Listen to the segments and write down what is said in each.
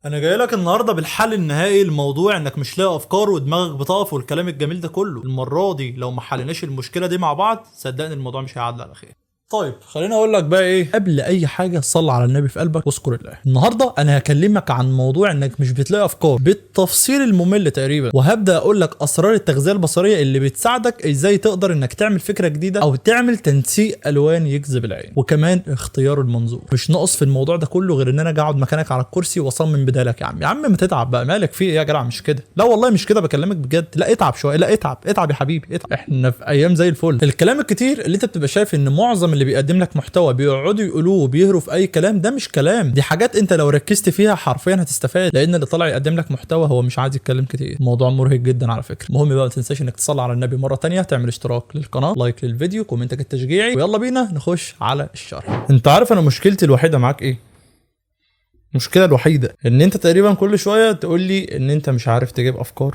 انا جاي لك النهارده بالحل النهائي لموضوع انك مش لاقي افكار ودماغك بتقف والكلام الجميل ده كله. المره دي لو ما حليناش المشكله دي مع بعض صدقني الموضوع مش هيعدي على خير. طيب خليني اقول لك بقى ايه قبل اي حاجه، صل على النبي في قلبك واذكر الله. النهارده انا هكلمك عن موضوع انك مش بتلاقي افكار بالتفصيل الممل تقريبا، وهبدا اقول لك اسرار التغذيه البصريه اللي بتساعدك ازاي تقدر انك تعمل فكره جديده او تعمل تنسيق الوان يجذب العين، وكمان اختيار المنظور. مش ناقص في الموضوع ده كله غير ان انا اقعد مكانك على الكرسي واصمم بدالك. يا عم ما تتعب بقى، مالك في ايه يا جدع؟ مش كده، لا والله مش كده، بكلمك بجد. لا اتعب شويه، لا اتعب يا حبيبي اتعب. احنا في ايام زي الفل. الكلام الكتير اللي انت بتبقى شايف ان معظم اللي بيقدم لك محتوى بيقعدوا يقولوه وبيهروا في اي كلام، ده مش كلام، دي حاجات انت لو ركزت فيها حرفيا هتستفاد، لان اللي طالع يقدم لك محتوى هو مش عايز يتكلم كتير. الموضوع مرهق جدا على فكره. المهم بقى ما تنساش انك تصلي على النبي مره تانية، تعمل اشتراك للقناه، لايك للفيديو، كومنتك التشجيعي، ويلا بينا نخش على الشرح. انت عارف انا مشكلتي الوحيده معاك ايه؟ المشكله الوحيده ان انت تقريبا كل شويه تقول لي ان انت مش عارف تجيب افكار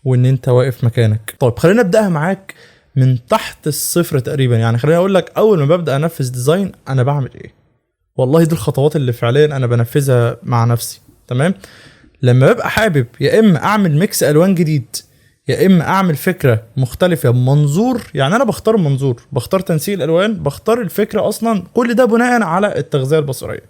وان انت واقف مكانك. طيب خلينا نبداها معاك من تحت الصفر تقريبا. يعني خليني اقول لك اول ما ببدا انفذ ديزاين انا بعمل ايه. والله دي الخطوات اللي فعليا انا بنفذها مع نفسي. تمام. لما ببقى حابب يا اما اعمل ميكس الوان جديد يا اما اعمل فكره مختلفه بمنظور، يعني انا بختار منظور، بختار تنسيق الالوان، بختار الفكره، اصلا كل ده بناء على التغذيه البصريه.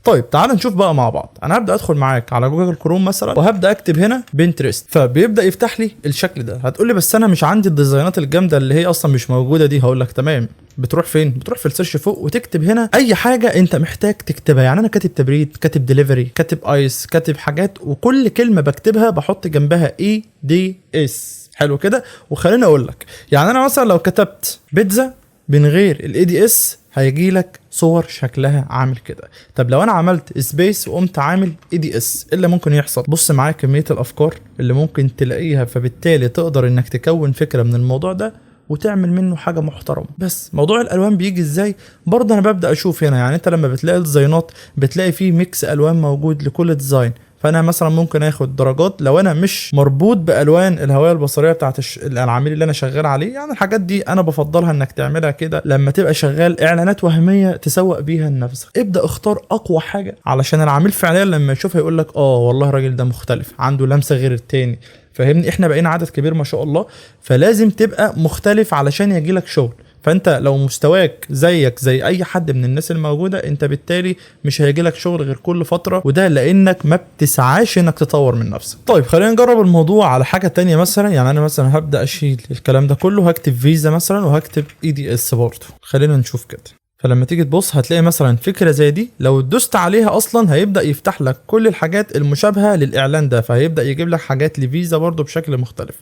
طيب تعال نشوف بقى مع بعض. انا هبدا ادخل معاك على جوجل كروم مثلا وهبدا اكتب هنا بنترست، فبيبدا يفتح لي الشكل ده. هتقول لي بس انا مش عندي الديزاينات الجامده اللي هي اصلا مش موجوده دي. هقول لك تمام، بتروح فين؟ بتروح في السيرش فوق وتكتب هنا اي حاجه انت محتاج تكتبها. يعني انا كاتب تبريد، كاتب ديليفري، كاتب ايس، كاتب حاجات، وكل كلمه بكتبها بحط جنبها اي دي اس. حلو كده. وخليني اقول لك، يعني انا مثلا لو كتبت بيتزا من غير الاي دي اس هيجي لك صور شكلها عامل كده. طب لو انا عملت سبيس وقمت عامل اي دي اس، ايه اللي ممكن يحصل؟ بص معايا كميه الافكار اللي ممكن تلاقيها، فبالتالي تقدر انك تكون فكره من الموضوع ده وتعمل منه حاجه محترمه. بس موضوع الالوان بيجي ازاي؟ برضه انا ببدا اشوف هنا. يعني انت لما بتلاقي الديزاينات بتلاقي فيه ميكس الوان موجود لكل ديزاين، فانا مثلا ممكن اخد درجات لو انا مش مربوط بالوان الهويه البصريه بتاعت العميل اللي انا شغال عليه. يعني الحاجات دي انا بفضلها انك تعملها كده لما تبقى شغال اعلانات وهميه تسوق بيها لنفسك. ابدا اختار اقوى حاجه علشان العميل فعليا لما يشوفها يقول لك اه والله الراجل ده مختلف، عنده لمسه غير التاني. فاهمني؟ احنا بقينا عدد كبير ما شاء الله، فلازم تبقى مختلف علشان يجيلك شغل. فانت لو مستواك زيك زي اي حد من الناس الموجوده، انت بالتالي مش هيجيلك شغل غير كل فتره، وده لانك ما بتسعاش انك تطور من نفسك. طيب خلينا نجرب الموضوع على حاجه تانية مثلا. يعني انا مثلا هبدا اشيل الكلام ده كله، هكتب فيزا مثلا وهكتب اي دي اس برضه. خلينا نشوف كده. فلما تيجي تبص هتلاقي مثلا فكره زي دي لو دوست عليها اصلا هيبدا يفتح لك كل الحاجات المشابهه للاعلان ده، فهيبدا يجيب لك حاجات لفيزا برضه بشكل مختلف.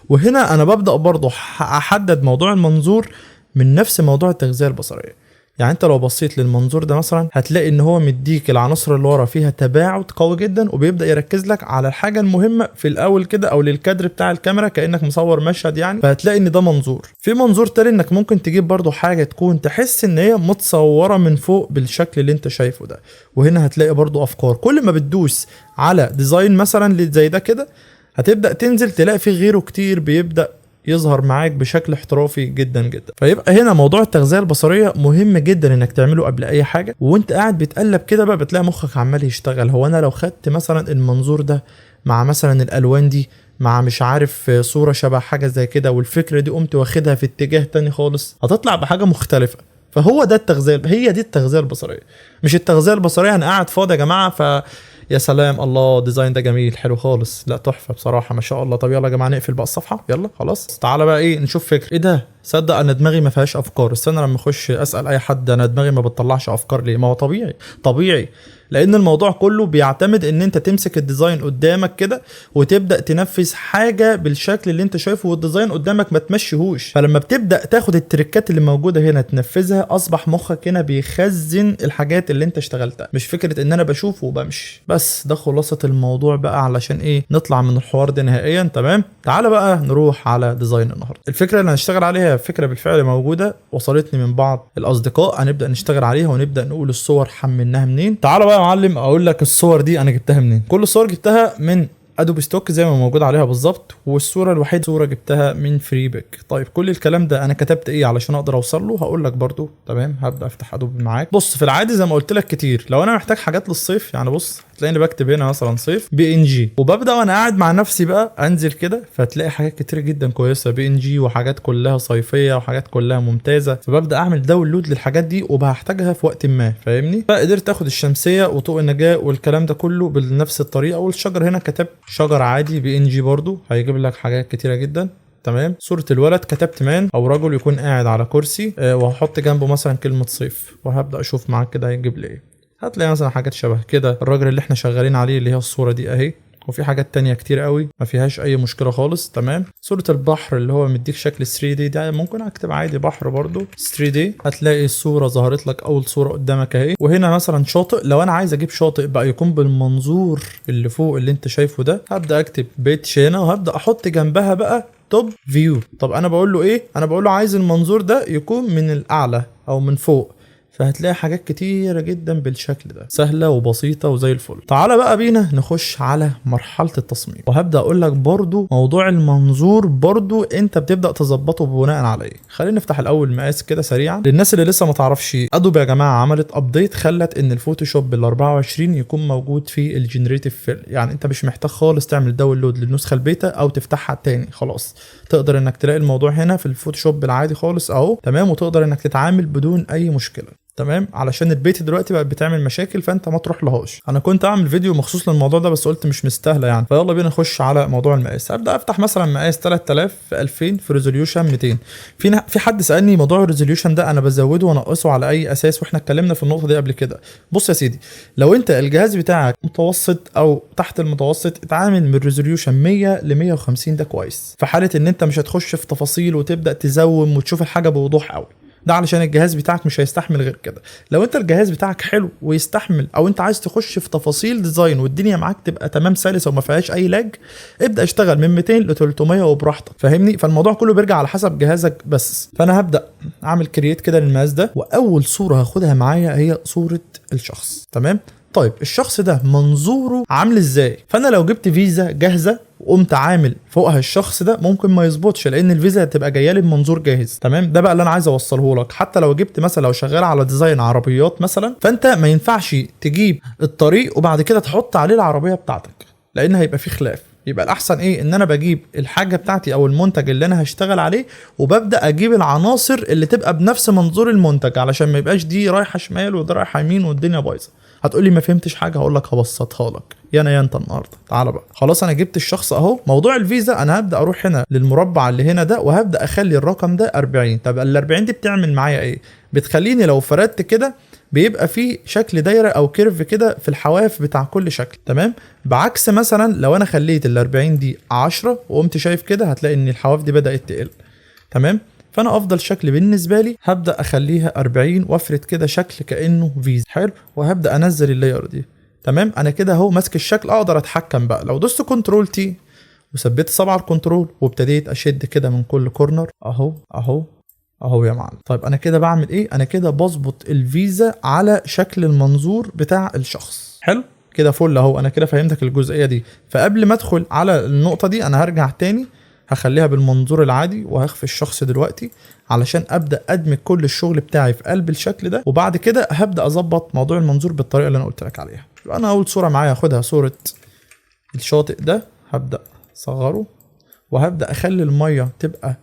وهنا انا ببدا برضه احدد موضوع المنظور من نفس موضوع التغذيه البصريه. يعني انت لو بصيت للمنظور ده مثلا هتلاقي ان هو مديك العناصر اللي ورا فيها تباعد قوي جدا، وبيبدا يركز لك على الحاجه المهمه في الاول كده او للكادر بتاع الكاميرا كانك مصور مشهد يعني. فهتلاقي ان ده منظور. في منظور تاني انك ممكن تجيب برضو حاجه تكون تحس ان هي متصوره من فوق بالشكل اللي انت شايفه ده. وهنا هتلاقي برضو افكار. كل ما بتدوس على ديزاين مثلا زي ده كده هتبدا تنزل تلاقي فيه غيره كتير بيبدا يظهر معاك بشكل احترافي جدا جدا. فيبقى هنا موضوع التغذيه البصريه مهم جدا انك تعمله قبل اي حاجه. وانت قاعد بتقلب كده بقى بتلاقي مخك عمال يشتغل. هو انا لو خدت مثلا المنظور ده مع مثلا الالوان دي مع مش عارف صوره شبه حاجه زي كده، والفكره دي قمت واخدها في اتجاه تاني خالص، هتطلع بحاجه مختلفه. فهو ده التغذيه، هي دي التغذيه البصريه. مش التغذيه البصريه انا قاعد فاضي يا جماعه يا سلام الله الديزاين ده جميل حلو خالص، لا تحفه بصراحه ما شاء الله. طب يلا يا جماعه نقفل بقى الصفحه، يلا خلاص تعالى بقى ايه نشوف فكره. ايه ده؟ صدق انا دماغي ما فيهاش افكار. استنى لما اخش اسال اي حد انا دماغي ما بتطلعش افكار ليه. ما هو طبيعي لان الموضوع كله بيعتمد ان انت تمسك الديزاين قدامك كده وتبدا تنفذ حاجه بالشكل اللي انت شايفه، والديزاين قدامك ما تمشيهوش. فلما بتبدا تاخد التريكات اللي موجوده هنا تنفذها اصبح مخك هنا بيخزن الحاجات اللي انت اشتغلتها، مش فكره ان انا بشوفه وبمشي بس. ده خلاصه الموضوع بقى علشان ايه نطلع من الحوار ده نهائيا. تمام. تعالى بقى نروح على ديزاين النهارده. الفكره اللي هنشتغل عليها فكره بالفعل موجوده وصلتني من بعض الاصدقاء، هنبدا نشتغل عليها ونبدا نقول الصور حملناها منين. تعالى بقى يا معلم اقول لك الصور دي انا جبتها منين. كل الصور جبتها من ادوبي ستوك زي ما موجود عليها بالظبط، والصوره الوحيده صوره جبتها من فريبك. طيب كل الكلام ده انا كتبت ايه علشان اقدر اوصل له هقول لك برضو. تمام. هبدا افتح ادوبي معاك. بص في العادي زي ما قلت لك كتير، لو انا محتاج حاجات للصيف يعني بص فتلاقيني بكتب هنا مثلا صيف BNG، وببدا وانا قاعد مع نفسي بقى انزل كده، فتلاقي حاجات كتير جدا كويسه BNG، وحاجات كلها صيفيه وحاجات كلها ممتازه، فببدا اعمل داونلود للحاجات دي وبحتاجها في وقت ما، فاهمني؟ فقدرت اخد الشمسيه وطوق النجاه والكلام ده كله بنفس الطريقه. والشجر هنا كتبت شجر عادي BNG برضو، هيجيب لك حاجات كتيره جدا. تمام. صورة الولد كتبت مان او رجل يكون قاعد على كرسي، وهحط جنبه مثلا كلمة صيف، وهبدأ اشوف معاك كده هيجيب لي ايه. هتلاقي مثلا حاجات شبه كده، الراجل اللي احنا شغالين عليه اللي هي الصورة دي اهي، وفي حاجات تانية كتير قوي ما فيهاش اي مشكلة خالص. تمام. صورة البحر اللي هو مديك شكل 3D ده، ممكن اكتب عادي بحر برضو 3D. هتلاقي الصورة ظهرت لك اول صورة قدامك اهي. وهنا مثلا شاطئ، لو انا عايز اجيب شاطئ بقى يكون بالمنظور اللي فوق اللي انت شايفه ده، هبدأ اكتب بيتش هنا، وهبدأ احط جنبها بقى توب فيو. طب انا بقول له ايه؟ انا بقول له عايز المنظور ده يكون من الاعلى او من فوق. فهتلاقي حاجات كتيرة جدا بالشكل ده، سهلة وبسيطة وزي الفل. تعالى بقى بينا نخش على مرحلة التصميم، وهبدأ اقول لك برضو موضوع المنظور برضو انت بتبدأ تظبطه بناء على ايه. خلينا نفتح الاول مقاس كده سريعا للناس اللي لسه ما تعرفش. ادوب يا جماعة عملت ابديت، خلت ان الفوتوشوب ال 24 يكون موجود في الجنريتيف فيل، يعني انت مش محتاج خالص تعمل داونلود للنسخة البيتا او تفتحها تاني، خلاص تقدر انك تلاقي الموضوع هنا في الفوتوشوب العادي خالص اهو. تمام. وتقدر انك تتعامل بدون اي مشكلة. تمام. علشان البيت دلوقتي بقت بتعمل مشاكل، فانت ما تروح لهاش. انا كنت اعمل فيديو مخصوص للموضوع ده بس قلت مش مستاهله يعني، فيلا بينا نخش على موضوع المقاس. ابدا افتح مثلا مقاس 3000 في 2000 في ريزوليوشن 200. في حد سالني موضوع الريزوليوشن ده انا بزوده وانقصه على اي اساس، واحنا اتكلمنا في النقطه دي قبل كده. بص يا سيدي، لو انت الجهاز بتاعك متوسط او تحت المتوسط، اتعامل من ريزوليوشن 100 ل 150، ده كويس في حاله ان انت مش هتخش في تفاصيل وتبدا تزوم وتشوف الحاجه بوضوح قوي. ده علشان الجهاز بتاعك مش هيستحمل غير كده. لو انت الجهاز بتاعك حلو ويستحمل، او انت عايز تخش في تفاصيل ديزاين والدنيا معاك تبقى تمام سلسه وما فيهاش اي لاج، ابدا اشتغل من 200 ل 300 وبراحتك، فاهمني؟ فالموضوع كله بيرجع على حسب جهازك بس. فانا هبدا اعمل كرييت كده للمقاس ده، واول صوره هاخدها معايا هي صوره الشخص. تمام. طيب الشخص ده منظوره عامل ازاي؟ فانا لو جبت فيزا جاهزه وقمت عامل فوقها الشخص ده، ممكن ما يظبطش، لان الفيزا هتبقى جايه لي بمنظور جاهز. تمام. ده بقى اللي انا عايز اوصله لك. حتى لو جبت مثلا، لو شغال على ديزاين عربيات مثلا، فانت ما ينفعش تجيب الطريق وبعد كده تحط عليه العربيه بتاعتك، لان هيبقى فيه خلاف. يبقى الاحسن ايه؟ ان انا بجيب الحاجه بتاعتي او المنتج اللي انا هشتغل عليه، وببدا اجيب العناصر اللي تبقى بنفس منظور المنتج، علشان ما يبقاش دي رايحه شمال وده رايحه يمين والدنيا بايظه. هتقولي ما فهمتش حاجه، هقول لك هبسطها لك يا انت النهارده. تعالى بقى، خلاص انا جبت الشخص اهو. موضوع الفيزا انا هبدا اروح هنا للمربع اللي هنا ده، وهبدا اخلي الرقم ده 40. طب ال 40 دي بتعمل معايا ايه؟ بتخليني لو فردت كده بيبقى فيه شكل دايره او كيرف كده في الحواف بتاع كل شكل. تمام. بعكس مثلا لو انا خليت ال 40 دي 10 وقمت شايف كده، هتلاقي ان الحواف دي بدات تقل. تمام. فانا افضل شكل بالنسبه لي هبدا اخليها 40 وافرد كده شكل كانه فيزا. حلو. وهبدا انزل اللاير دي. تمام. انا كده اهو ماسك الشكل، اقدر اتحكم بقى. لو دوست كنترول تي وثبت صبع الكنترول وابتديت اشد كده من كل كورنر اهو اهو اهو يا معلم. طيب انا كده بعمل ايه؟ انا كده بظبط الفيزا على شكل المنظور بتاع الشخص. حلو كده فل اهو. انا كده فهمتك الجزئيه دي. فقبل ما ادخل على النقطه دي انا هرجع تاني، هخليها بالمنظور العادي وهخفي الشخص دلوقتي علشان ابدا ادمج كل الشغل بتاعي في قلب الشكل ده، وبعد كده هبدا اظبط موضوع المنظور بالطريقه اللي انا قلت لك عليها. انا اول صوره معايا هاخدها صوره الشاطئ ده، هبدا اصغره وهبدا اخلي الميه تبقى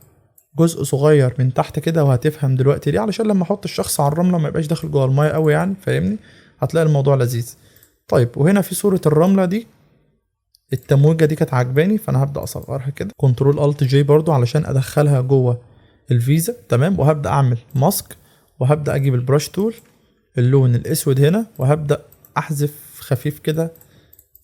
جزء صغير من تحت كده، وهتفهم دلوقتي ليه، علشان لما احط الشخص على الرمله ما يبقاش داخل جوه الميه قوي يعني، فاهمني؟ هتلاقي الموضوع لذيذ. طيب وهنا في صوره الرمله دي، التمويجه دي كانت عجباني، فانا هبدا اصغرها كده كنترول الت جي برضو علشان ادخلها جوه الفيزا. تمام. وهبدا اعمل ماسك، وهبدا اجيب البراش تول اللون الاسود هنا، وهبدا احذف خفيف كده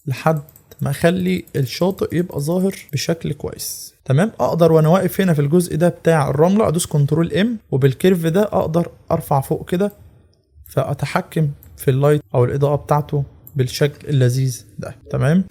لحد ما اخلي الشاطئ يبقى ظاهر بشكل كويس. تمام. اقدر وانا واقف هنا في الجزء ده بتاع الرمله ادوس كنترول ام، وبالكيرف ده اقدر ارفع فوق كده، فاتحكم في اللايت او الاضاءه بتاعته بالشكل اللذيذ ده. تمام.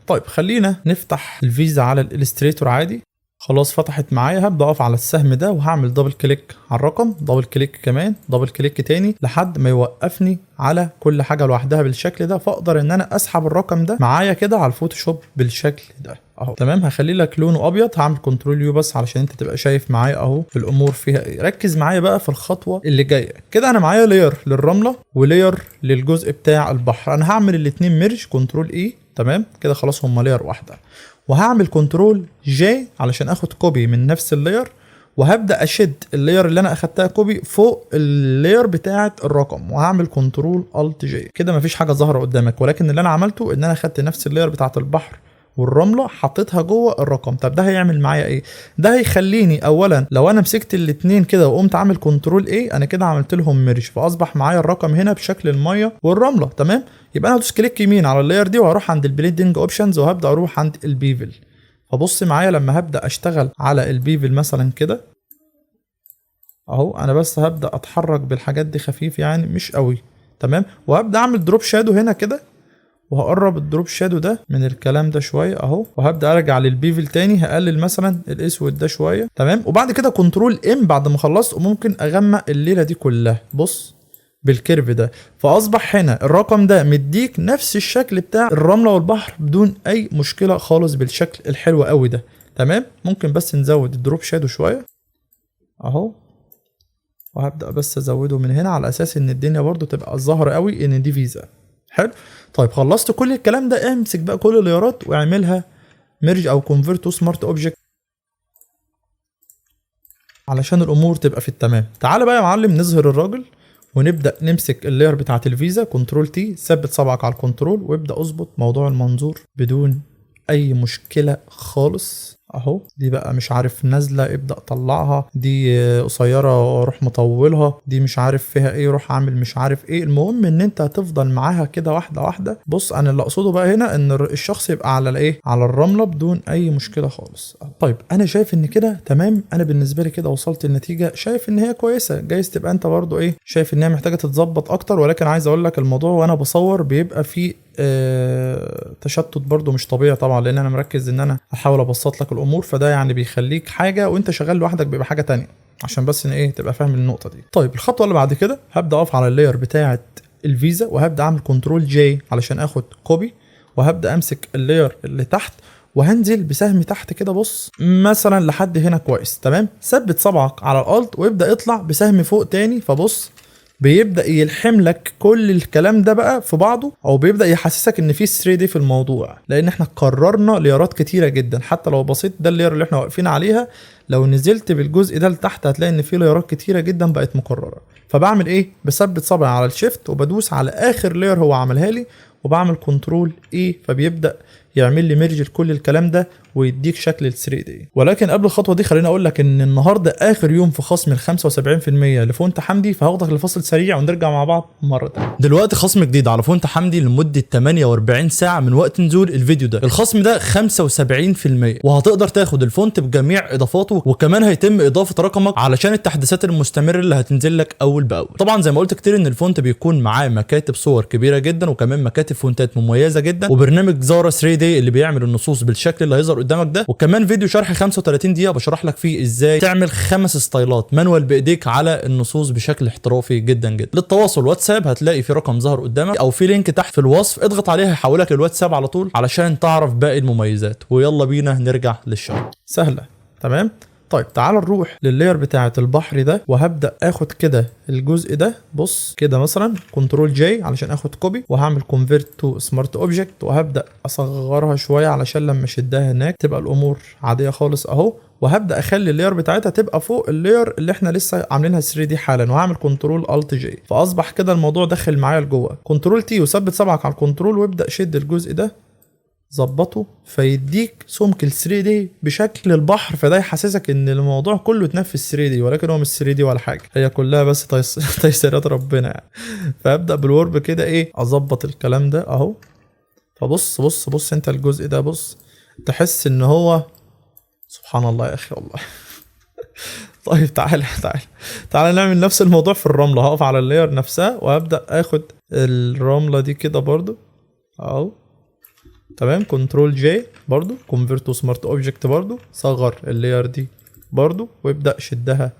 طيب خلينا نفتح الفيزا على الالستريتور عادي. خلاص فتحت معايا. هبدا اقف على السهم ده وهعمل دبل كليك على الرقم، دبل كليك كمان، دبل كليك تاني، لحد ما يوقفني على كل حاجه لوحدها بالشكل ده. فاقدر ان انا اسحب الرقم ده معايا كده على الفوتوشوب بالشكل ده اهو. تمام. هخلي لك لونه ابيض، هعمل كنترول يو بس علشان انت تبقى شايف معايا اهو الامور فيها ايه. ركز معايا بقى في الخطوه اللي جايه كده. انا معايا لاير للرمله ولير للجزء بتاع البحر. انا هعمل الاثنين ميرج، كنترول اي. تمام كده خلاص هما لاير واحده. وهعمل كنترول جي علشان اخد كوبي من نفس اللاير، وهبدا اشد اللاير اللي انا اخدتها كوبي فوق اللاير بتاعه الرقم، وهعمل كنترول الت جي. كده مفيش حاجه ظاهره قدامك، ولكن اللي انا عملته ان انا اخدت نفس اللاير بتاعه البحر والرمله حطيتها جوه الرقم. طب ده هيعمل معايا ايه؟ ده هيخليني اولا لو انا مسكت الاثنين كده وقمت عامل كنترول ايه، انا كده عملت لهم ميرج، فاصبح معايا الرقم هنا بشكل الميه والرمله. تمام. يبقى انا هدوس كليك يمين على اللاير دي وهروح عند البليندنج اوبشنز وهبدا اروح عند البيفل. فبص معايا لما هبدا اشتغل على البيفل مثلا كده اهو، انا بس هبدا اتحرك بالحاجات دي خفيف يعني مش قوي. تمام. وهبدا اعمل دروب شادو هنا كده، وهقرب الدروب شادو ده من الكلام ده شويه اهو، وهبدا ارجع للبيفل تاني، هقلل مثلا الاسود ده شويه. تمام. وبعد كده كنترول ام بعد ما خلصت، وممكن اغمق الليله دي كلها بص بالكيرف ده. فاصبح هنا الرقم ده مديك نفس الشكل بتاع الرمله والبحر بدون اي مشكله خالص بالشكل الحلو قوي ده. تمام. ممكن بس نزود الدروب شادو شويه اهو، وهبدا بس ازوده من هنا على اساس ان الدنيا برضو تبقى ظاهره قوي ان دي فيزا. حلو. طيب خلصت كل الكلام ده، امسك بقى كل اللايرات واعملها ميرج او كونفرت تو سمارت اوبجكت علشان الامور تبقى في التمام. تعال بقى يا معلم نظهر الراجل ونبدا نمسك اللاير بتاعه الفيزا، كنترول تي، ثبت صبعك على الكنترول وابدا اظبط موضوع المنظور بدون اي مشكله خالص اهو. دي بقى مش عارف نازله ابدا طلعها، دي قصيره روح مطولها، دي مش عارف فيها ايه روح عامل مش عارف ايه. المهم ان انت هتفضل معاها كده واحده واحده. بص انا اللي اقصده بقى هنا ان الشخص يبقى على الايه، على الرمله بدون اي مشكله خالص. طيب انا شايف ان كده تمام. انا بالنسبه لي كده وصلت النتيجه، شايف ان هي كويسه. جايز تبقى انت برضو ايه شايف ان هي محتاجه تتظبط اكتر، ولكن عايز اقول لك الموضوع وانا بصور بيبقى فيه تشتت برضو مش طبيعي طبعا، لان انا مركز ان انا احاول ابسط لك الامور، فده يعني بيخليك حاجه وانت شغال لوحدك بيبقى حاجه تانية، عشان بس ان ايه تبقى فاهم النقطه دي. طيب الخطوه اللي بعد كده هبدا اقف على اللاير بتاعه الفيزا، وهبدا اعمل كنترول جي علشان اخد كوبي، وهبدا امسك اللاير اللي تحت وهنزل بسهم تحت كده بص مثلا لحد هنا كويس. تمام. ثبت صبعك على الالت وابدا اطلع بسهم فوق تاني. فبص بيبدا يلحم لك كل الكلام ده بقى في بعضه، او بيبدا يحسسك ان في 3 دي في الموضوع، لان احنا قررنا ليارات كتيره جدا حتى لو بسيط. ده اللير اللي احنا واقفين عليها، لو نزلت بالجزء ده لتحت هتلاقي ان في ليارات كتيره جدا بقت مكرره. فبعمل ايه؟ بثبت صبعي على الشيفت وبدوس على اخر لير هو عملها لي، وبعمل كنترول ايه، فبيبدا يعمل لي ميرج لكل الكلام ده ويديك شكل ال 3 دي. ولكن قبل الخطوه دي خليني اقول لك ان النهارده اخر يوم في خصم ال 75% لفونت حمدي، فهاخدك لفصل سريع ونرجع مع بعض مره تانية. دلوقتي خصم جديد على فونت حمدي لمده 48 ساعه من وقت نزول الفيديو ده. الخصم ده 75%، وهتقدر تاخد الفونت بجميع اضافاته، وكمان هيتم اضافه رقمك علشان التحديثات المستمره اللي هتنزل لك اول باول. طبعا زي ما قلت كتير ان الفونت بيكون معاه مكاتب صور كبيره جدا، وكمان مكاتب فونتات مميزه جدا، وبرنامج زارا 3 دي اللي بيعمل النصوص بالشكل اللي هيظهر قدامك ده، وكمان فيديو شرح 35 دقيقه بشرح لك فيه ازاي تعمل 5 ستايلات مانوال بايديك على النصوص بشكل احترافي جدا جدا. للتواصل واتساب هتلاقي في رقم ظهر قدامك او في لينك تحت في الوصف، اضغط عليه هيحولك للواتساب على طول علشان تعرف باقي المميزات. ويلا بينا نرجع للشرح. سهله. تمام. طيب تعال نروح لللاير بتاعه البحر ده، وهبدا اخد كده الجزء ده بص كده مثلا كنترول جي علشان اخد كوبي، وهعمل كونفيرت تو سمارت اوبجكت، وهبدا اصغرها شويه علشان لما اشدها هناك تبقى الامور عاديه خالص اهو. وهبدا اخلي اللاير بتاعتها تبقى فوق اللاير اللي احنا لسه عاملينها 3 دي حالا، وهعمل كنترول الت جي، فاصبح كده الموضوع داخل معايا لجوه. كنترول تي وثبت صبعك على الكنترول وابدا شد الجزء ده ظبطه فيديك سمك ال 3 دي بشكل البحر، فده يحسسك ان الموضوع كله اتنفذ 3 دي، ولكن هو مش 3 دي ولا حاجه، هي كلها بس تيسيرات ربنا يعني. فابدا بالورب كده ايه اظبط الكلام ده اهو. فبص بص بص انت الجزء ده بص تحس ان هو سبحان الله يا اخي والله. طيب تعالى نعمل نفس الموضوع في الرمله. هقف على اللاير نفسها وهبدا اخد الرمله دي كده برضو اهو. تمام. كنترول جي برضو كونفيرت تو سمارت اوبجكت، برضو صغر اللاير دي برضو وابدا شدها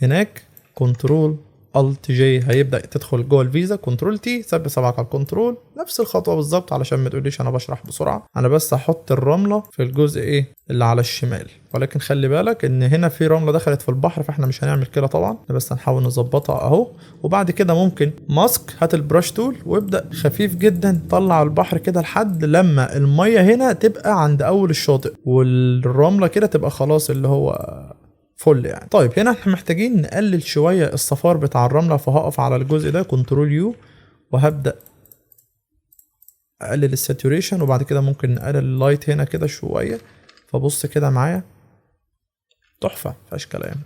هناك. كنترول الت جي هيبدا تدخل جوه الفيزا. كنترول تي ثبت صبعك على الكنترول، نفس الخطوه بالظبط علشان ما تقوليش انا بشرح بسرعه. انا بس هحط الرمله في الجزء ايه اللي على الشمال، ولكن خلي بالك ان هنا في رمله دخلت في البحر فاحنا مش هنعمل كده طبعا، بس هنحاول نظبطها اهو. وبعد كده ممكن ماسك، هات البراش تول وابدا خفيف جدا طلع البحر كده لحد لما الميه هنا تبقى عند اول الشاطئ والرمله كده تبقى خلاص اللي هو فل يعني. طيب هنا احنا محتاجين نقلل شويه الصفار بتاع الرمله، فهقف على الجزء ده كنترول يو وهبدا اقلل الساتوريشن، وبعد كده ممكن نقلل اللايت هنا كده شويه. فبص كده معايا تحفه مفيهاش كلام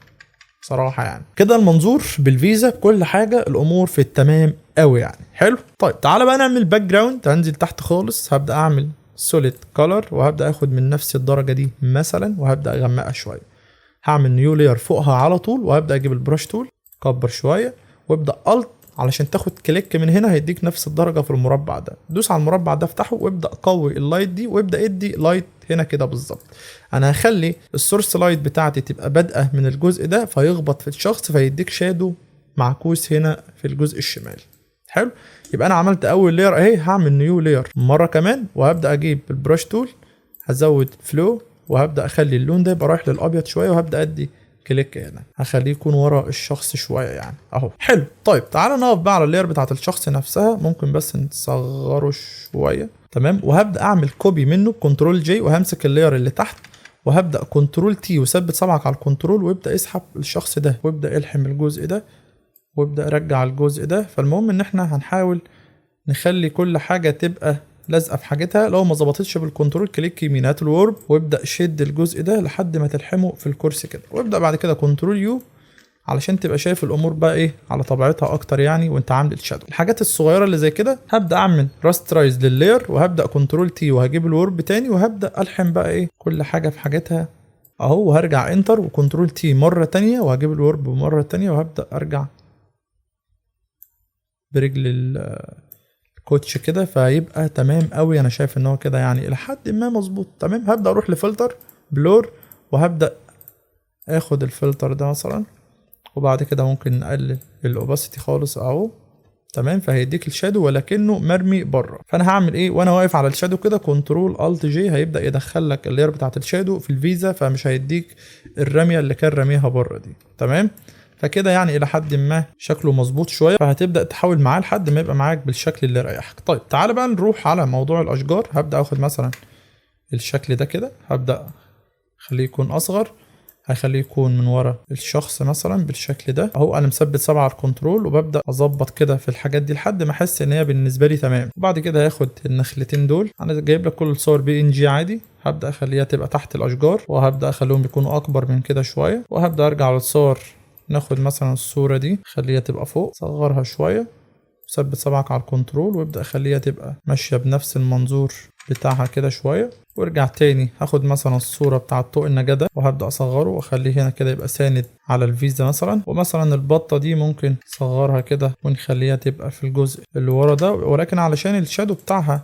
صراحه يعني. كده المنظور بالفيزا بكل حاجه الامور في التمام قوي يعني. حلو. طيب تعالى بقى نعمل باك جراوند. هنزل تحت خالص هبدا اعمل سوليد كولر وهبدا اخد من نفس الدرجه دي مثلا وهبدا اغمقها شويه. هعمل نيو لاير فوقها على طول وهبدا اجيب البراش تول كبر شويه وابدا الت علشان تاخد كليك من هنا هيديك نفس الدرجه في المربع ده. دوس على المربع ده افتحه وابدا قوي اللايت دي وابدا ادي لايت هنا كده بالظبط. انا هخلي السورس لايت بتاعتي تبقى بادئه من الجزء ده فيخبط في الشخص فيديك شادو معكوس هنا في الجزء الشمال. حلو. يبقى انا عملت اول لاير اهي. هعمل نيو لاير مره كمان وهبدا اجيب البراش تول هزود فلو وهبدا اخلي اللون ده يبقى رايح للابيض شويه وهبدا ادي كليك هنا هخليه يكون ورا الشخص شويه يعني اهو. حلو. طيب تعالى نقف بقى على اللاير بتاعت الشخص نفسها، ممكن بس نصغره شويه. تمام. وهبدا اعمل كوبي منه كنترول جي وهمسك اللاير اللي تحت وهبدا كنترول تي وثبت صبعك على الكنترول وابدا اسحب الشخص ده وابدا الحم الجزء ده وابدا ارجع الجزء ده. فالمهم ان احنا هنحاول نخلي كل حاجه تبقى لازقه في حاجتها. لو ما ظبطتش بالكنترول كليك يمين هات الورب وابدا شد الجزء ده لحد ما تلحمه في الكرسي كده وابدا بعد كده كنترول يو علشان تبقى شايف الامور بقى ايه على طبيعتها اكتر يعني وانت عامل الشادو. الحاجات الصغيره اللي زي كده هبدا اعمل راسترايز لللاير وهبدا كنترول تي وهجيب الورب تاني وهبدا الحم بقى ايه كل حاجه في حاجتها اهو. وهرجع انتر وكنترول تي مره تانية وهجيب الورب مره تانية وهبدا ارجع برجل الكوتش كده فيبقى تمام قوي. انا شايف ان هو كده يعني الى حد ما مظبوط تمام. هبدا اروح لفلتر بلور وهبدا اخد الفلتر ده مثلا وبعد كده ممكن نقلل الاوباسيتي خالص اهو. تمام. فهيديك الشادو ولكنه مرمي بره. فانا هعمل ايه وانا واقف على الشادو كده كنترول الت جي هيبدا يدخل لك اللاير بتاعت الشادو في الفيزا فمش هيديك الرميه اللي كان راميها بره دي. تمام. فكده يعني الى حد ما شكله مظبوط شويه فهتبدا تحاول معاه لحد ما يبقى معاك بالشكل اللي يريحك. طيب تعالى بقى نروح على موضوع الاشجار. هبدا اخد مثلا الشكل ده كده هبدا اخليه يكون اصغر هخليه يكون من ورا الشخص مثلا بالشكل ده اهو. انا مثبت 7 على الكنترول وببدا اظبط كده في الحاجات دي لحد ما احس ان هي بالنسبه لي تمام. وبعد كده هاخد النخلتين دول انا جايب لك كل الصور بي ان جي عادي هبدا اخليها تبقى تحت الاشجار وهبدا اخليهم يكونوا اكبر من كده شويه وهبدا ارجع للصور. ناخد مثلا الصورة دي خليها تبقى فوق صغرها شوية ثبت صبعك على الكنترول وابدأ خليها تبقى ماشية بنفس المنظور بتاعها كده شوية وارجع تاني. هاخد مثلا الصورة بتاعة طوق النجاة ده وهبدأ اصغره واخليه هنا كده يبقى ساند على الفيزا مثلا. ومثلا البطة دي ممكن نصغرها كده ونخليها تبقى في الجزء اللي ورا ده ولكن علشان الشادو بتاعها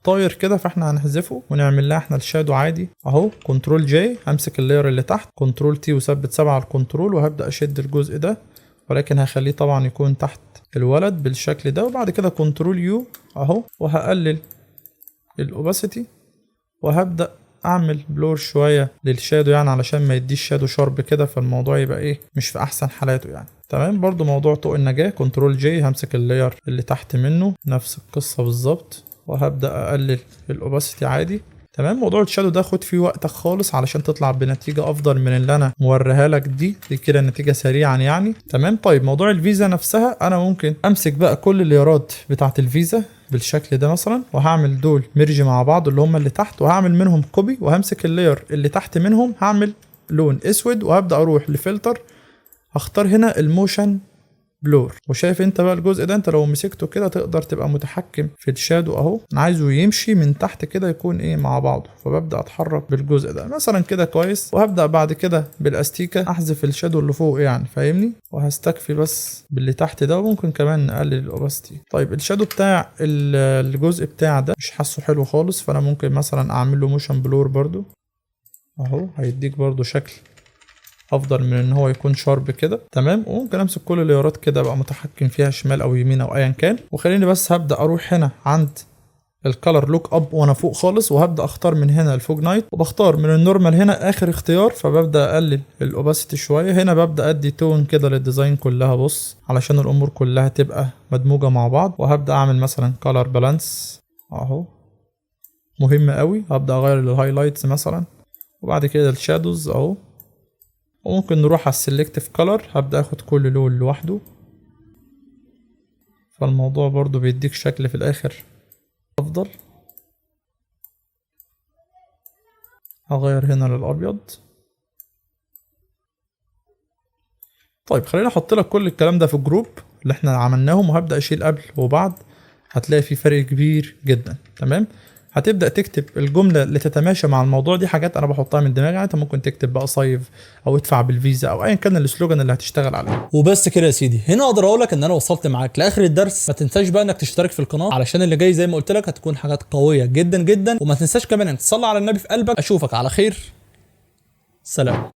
طاير كده فاحنا هنحذفه ونعمل لها احنا الشادو عادي اهو. كنترول جي همسك اللاير اللي تحت كنترول تي وثبت 7 على الكنترول وهبدا اشد الجزء ده ولكن هخليه طبعا يكون تحت الولد بالشكل ده. وبعد كده كنترول يو اهو وهقلل الاوباسيتي وهبدا اعمل بلور شويه للشادو يعني علشان ما يديش شادو شارب كده فالموضوع يبقى ايه مش في احسن حالاته يعني. تمام. برضو موضوع طوق النجاة كنترول جي همسك اللاير اللي تحت منه نفس القصه بالظبط وهبدا اقلل الاوباسيتي عادي. تمام. موضوع الشادو ده خد فيه وقتك خالص علشان تطلع بنتيجه افضل من اللي انا موريها لك دي كده النتيجه سريعا يعني. تمام. طيب موضوع الفيزا نفسها انا ممكن امسك بقى كل اللايرات بتاعه الفيزا بالشكل ده مثلا وهعمل دول ميرج مع بعض اللي هم اللي تحت وهعمل منهم كوبي وهمسك اللاير اللي تحت منهم هعمل لون اسود وهبدا اروح لفلتر هختار هنا الموشن بلور. وشايف انت بقى الجزء ده، انت لو مسكته كده تقدر تبقى متحكم في الشادو اهو. انا عايزه يمشي من تحت كده يكون ايه مع بعضه، فببدا اتحرك بالجزء ده مثلا كده كويس، وهبدا بعد كده بالاستيكه احذف الشادو اللي فوق يعني، فاهمني؟ وهستكفي بس باللي تحت ده، وممكن كمان نقلل الاوباستي. طيب الشادو بتاع الجزء بتاع ده مش حاسه حلو خالص، فانا ممكن مثلا اعمل له موشن بلور برضو اهو، هيديك برضو شكل افضل من ان هو يكون شارب كده. تمام. وممكن امسك كل الليارات كده ابقى متحكم فيها شمال او يمين او ايا كان. وخليني بس هبدا اروح هنا عند الكالر لوك اب وانا فوق خالص، وهبدا اختار من هنا الفوج نايت، وبختار من النورمال هنا اخر اختيار، فببدا اقلل الاوباسيتي شويه. هنا ببدا ادي تون كده للديزاين كلها، بص علشان الامور كلها تبقى مدموجه مع بعض. وهبدا اعمل مثلا كالر بالانس اهو، مهم قوي. هبدا اغير الهايلايتس مثلا، وبعد كده الشادوز اهو. وممكن نروح على السلكتيف كولر، هبدأ اخد كل لون لوحده، فالموضوع برضو بيديك شكل في الاخر افضل. هغير هنا للابيض. طيب خليني احط لك كل الكلام ده في الجروب اللي احنا عملناهم، وهبدأ اشيل قبل وبعد، هتلاقي في فرق كبير جدا. تمام. هتبدأ تكتب الجملة اللي تتماشى مع الموضوع. دي حاجات انا بحطها من دماغي، يعني انت ممكن تكتب بقى صيف او ادفع بالفيزا او ايا كان السلوجان اللي هتشتغل عليه. وبس كده يا سيدي. هنا اقدر اقول لك ان انا وصلت معاك لاخر الدرس. ما تنساش بقى انك تشترك في القناه، علشان اللي جاي زي ما قلت لك هتكون حاجات قويه جدا جدا. وما تنساش كمان انك تصلي على النبي في قلبك. اشوفك على خير. سلام.